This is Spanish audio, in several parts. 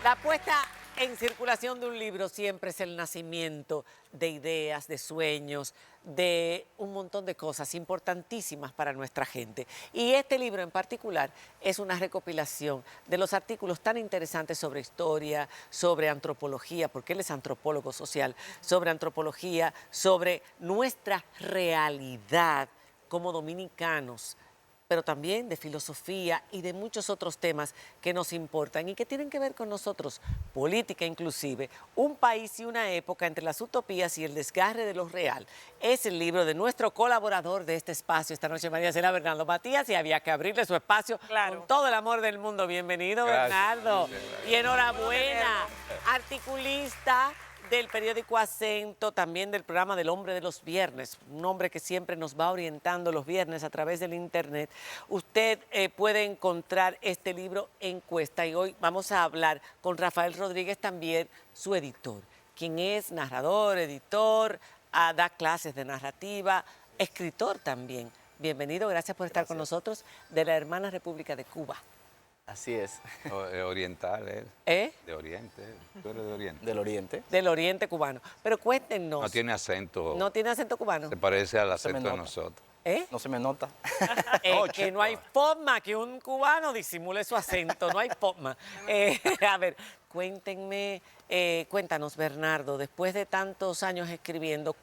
La puesta en circulación de un libro siempre es el nacimiento de ideas, de sueños, de un montón de cosas importantísimas para nuestra gente. Y este libro en particular es una recopilación de los artículos tan interesantes sobre historia, sobre antropología, porque él es antropólogo social, sobre antropología, sobre nuestra realidad como dominicanos, pero también de filosofía y de muchos otros temas que nos importan y que tienen que ver con nosotros, política inclusive, un país y una época entre las utopías y el desgarre de lo real. Es el libro de nuestro colaborador de este espacio esta noche, María Cela Bernardo Matías, y había que abrirle su espacio con todo el amor del mundo. Bienvenido, Bernardo. Y enhorabuena, articulista del periódico Acento, también del programa del Hombre de los Viernes, un hombre que siempre nos va orientando los viernes a través del internet. Usted puede encontrar este libro en Cuesta y hoy vamos a hablar con Rafael Rodríguez, también su editor, quien es narrador, editor, da clases de narrativa, escritor también. Bienvenido, gracias por estar con nosotros, de la hermana República de Cuba. Así es. Oriental, él. ¿Eh? De Oriente. ¿Tú eres de Oriente? Del Oriente. Del Oriente cubano. Pero cuéntenos. No tiene acento. ¿No tiene acento cubano? Se parece al se me acento de nota. nosotros. ¿Eh? No se me nota. Que no hay forma que un cubano disimule su acento, no hay forma. A ver, cuéntenme, cuéntanos, Bernardo, después de tantos años escribiendo,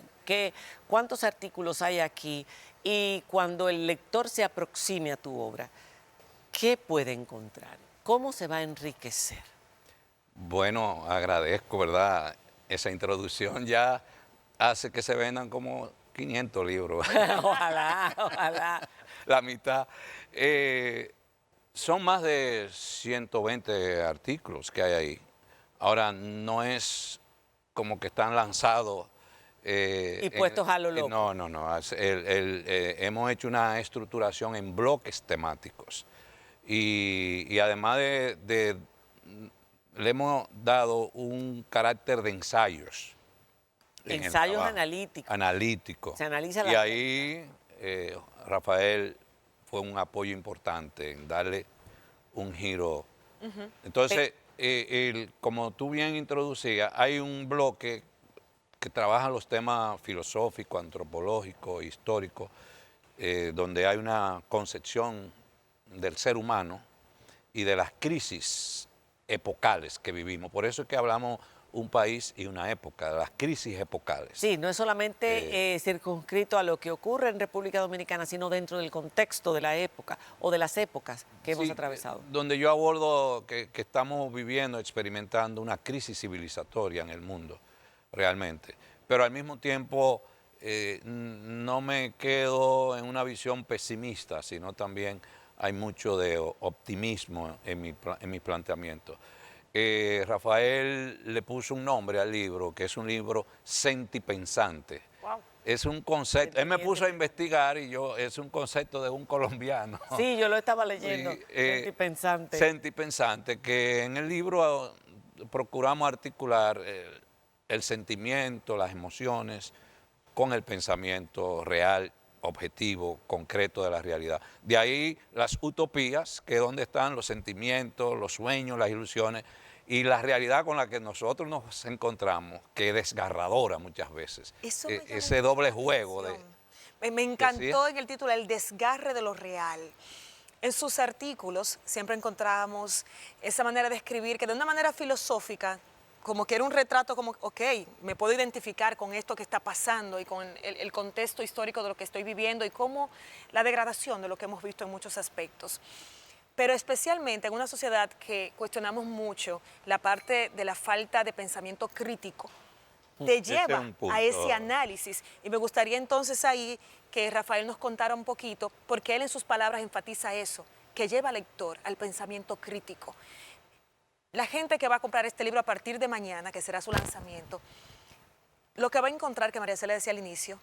¿cuántos artículos hay aquí? Y cuando el lector se aproxime a tu obra, ¿qué puede encontrar? ¿Cómo se va a enriquecer? Bueno, agradezco, ¿verdad? Esa introducción ya hace que se vendan como 500 libros. Ojalá, ojalá. La mitad. Son más de 120 artículos que hay ahí. Ahora, no es como que están lanzados. Y puestos a lo loco. No. Hemos hecho una estructuración en bloques temáticos. Y además le hemos dado un carácter de ensayos. Ensayos analíticos. Analíticos. Se analiza y ahí Rafael fue un apoyo importante en darle un giro. Entonces, como tú bien introducías, hay un bloque que trabaja los temas filosóficos, antropológicos, históricos, donde hay una concepción del ser humano y de las crisis epocales que vivimos. Por eso es que hablamos un país y una época, de las crisis epocales. Sí, no es solamente circunscrito a lo que ocurre en República Dominicana, sino dentro del contexto de la época o de las épocas que hemos atravesado. Donde yo abordo que estamos viviendo, experimentando una crisis civilizatoria en el mundo, realmente. Pero al mismo tiempo no me quedo en una visión pesimista, sino también hay mucho de optimismo en mi planteamiento. Rafael le puso un nombre al libro, que es un libro sentipensante. Wow. Es un concepto, él me puso a investigar y es un concepto de un colombiano. Sí, yo lo estaba leyendo, sentipensante. Sentipensante, que en el libro procuramos articular el sentimiento, las emociones, con el pensamiento real, objetivo, concreto de la realidad. De ahí las utopías, que es donde están los sentimientos, los sueños, las ilusiones, y la realidad con la que nosotros nos encontramos, que es desgarradora muchas veces. Ese doble juego de... Me encantó en el título, el desgarre de lo real. En sus artículos siempre encontrábamos esa manera de escribir que de una manera filosófica, como que era un retrato como, ok, me puedo identificar con esto que está pasando y con el contexto histórico de lo que estoy viviendo y cómo la degradación de lo que hemos visto en muchos aspectos. Pero especialmente en una sociedad que cuestionamos mucho la parte de la falta de pensamiento crítico, te lleva a ese análisis. Y me gustaría entonces ahí que Rafael nos contara un poquito, porque él en sus palabras enfatiza eso, que lleva al lector al pensamiento crítico. La gente que va a comprar este libro a partir de mañana, que será su lanzamiento, lo que va a encontrar, que María Cela decía al inicio,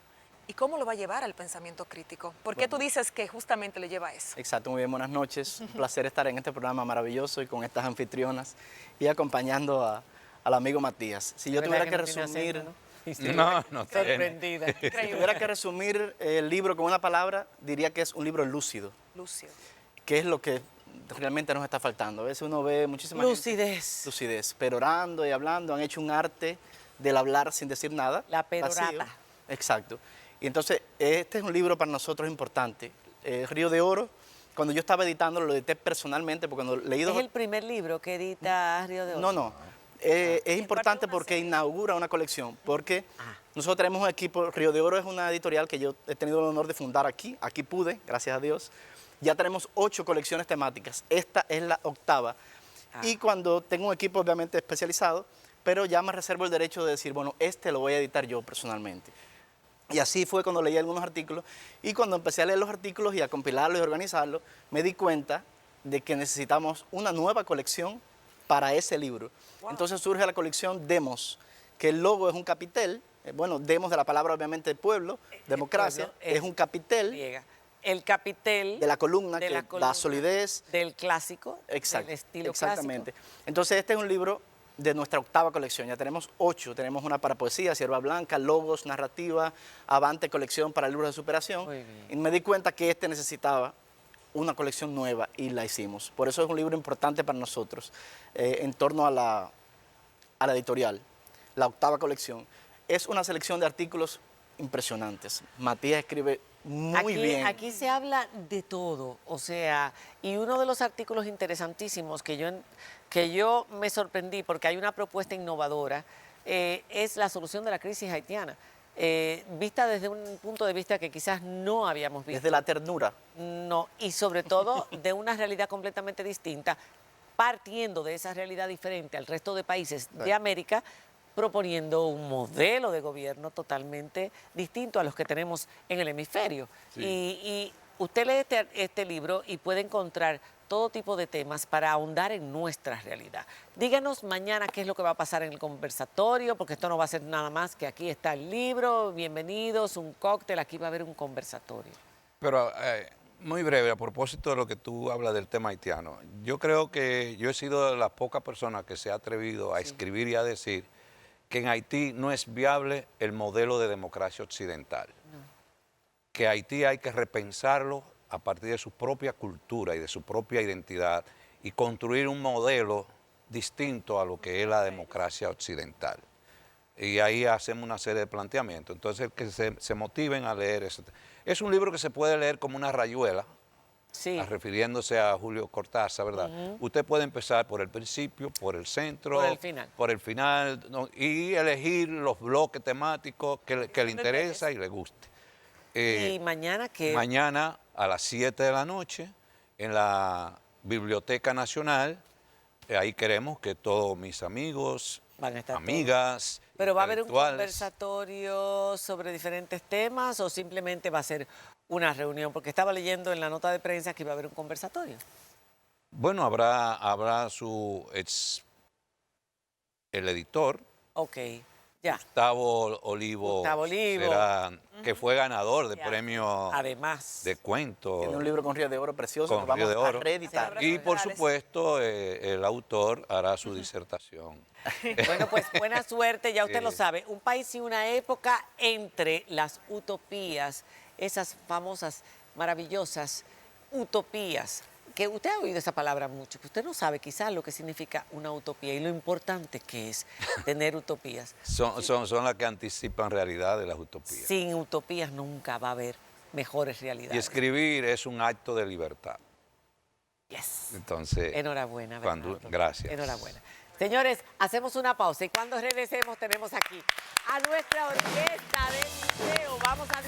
¿y cómo lo va a llevar al pensamiento crítico? ¿Por qué tú dices que justamente le lleva a eso? Exacto, muy bien, buenas noches. Un placer estar en este programa maravilloso y con estas anfitrionas y acompañando al amigo Matías. Si yo tuviera que resumir... No sorprendida. Si tuviera que resumir el libro con una palabra, diría que es un libro lúcido. Lúcido. Que es lo que realmente nos está faltando. A veces uno ve muchísima lucidez. Lucidez, perorando y hablando, han hecho un arte del hablar sin decir nada. La perorata. Vacío. Exacto. Y entonces, este es un libro para nosotros importante. Río de Oro, cuando yo estaba editándolo, lo edité personalmente, porque cuando leí ¿Es el primer libro que edita Río de Oro? No. Es importante porque inaugura una colección, porque nosotros tenemos un equipo. Río de Oro es una editorial que yo he tenido el honor de fundar aquí pude, gracias a Dios. Ya tenemos 8 colecciones temáticas, esta es la 8ª. Y cuando tengo un equipo obviamente especializado, pero ya me reservo el derecho de decir, bueno, este lo voy a editar yo personalmente. Y así fue cuando leí algunos artículos, y cuando empecé a leer los artículos y a compilarlos y organizarlos, me di cuenta de que necesitamos una nueva colección para ese libro. Wow. Entonces surge la colección Demos, que el logo es un capitel, bueno, Demos de la palabra obviamente pueblo, democracia, pueblo es un capitel. El capitel de la columna que da solidez. Del clásico, exacto, del estilo exactamente. clásico. Entonces este es un libro de nuestra 8ª colección, ya tenemos 8, tenemos una para poesía, Sierva Blanca, logos, narrativa, Avante colección para libros de superación. Y me di cuenta que este necesitaba una colección nueva y la hicimos. Por eso es un libro importante para nosotros, en torno a la editorial, la 8ª colección. Es una selección de artículos impresionantes. Matías escribe muy bien. Aquí se habla de todo, o sea, y uno de los artículos interesantísimos que yo me sorprendí, porque hay una propuesta innovadora, es la solución de la crisis haitiana, vista desde un punto de vista que quizás no habíamos visto. Desde la ternura. No, y sobre todo de una realidad completamente distinta, partiendo de esa realidad diferente al resto de países de América, proponiendo un modelo de gobierno totalmente distinto a los que tenemos en el hemisferio. Sí. Y usted lee este libro y puede encontrar todo tipo de temas para ahondar en nuestra realidad. Díganos mañana qué es lo que va a pasar en el conversatorio, porque esto no va a ser nada más que aquí está el libro, bienvenidos, un cóctel, aquí va a haber un conversatorio. Pero muy breve, a propósito de lo que tú hablas del tema haitiano, yo creo que yo he sido de las pocas personas que se ha atrevido a escribir y a decir que en Haití no es viable el modelo de democracia occidental, que Haití hay que repensarlo a partir de su propia cultura y de su propia identidad y construir un modelo distinto a lo que es la democracia occidental. Y ahí hacemos una serie de planteamientos. Entonces, que se motiven a leer eso. Es un libro que se puede leer como una rayuela, refiriéndose a Julio Cortázar, ¿verdad? Usted puede empezar por el principio, por el centro, por el final, ¿no? Y elegir los bloques temáticos que le interesa y le guste. ¿Y mañana qué? Mañana a las 7 de la noche en la Biblioteca Nacional, ahí queremos que todos mis amigos, amigas, ¿pero va a haber un conversatorio sobre diferentes temas o simplemente va a ser una reunión? Porque estaba leyendo en la nota de prensa que iba a haber un conversatorio. Bueno, habrá el editor. Ok, ya. Gustavo Olivo. Será, que fue ganador de premio de cuento. Tiene un libro con Río de Oro precioso que vamos a reeditar. Y por supuesto el autor hará su disertación. Bueno, pues buena suerte, ya usted lo sabe. Un país y una época entre las utopías, esas famosas, maravillosas utopías, que usted ha oído esa palabra mucho, que usted no sabe quizás lo que significa una utopía y lo importante que es tener utopías. Son las que anticipan realidades, las utopías. Sin utopías nunca va a haber mejores realidades. Y escribir es un acto de libertad. Yes. Entonces, enhorabuena. Gracias. Enhorabuena. Señores, hacemos una pausa y cuando regresemos tenemos aquí a nuestra orquesta del liceo. Vamos a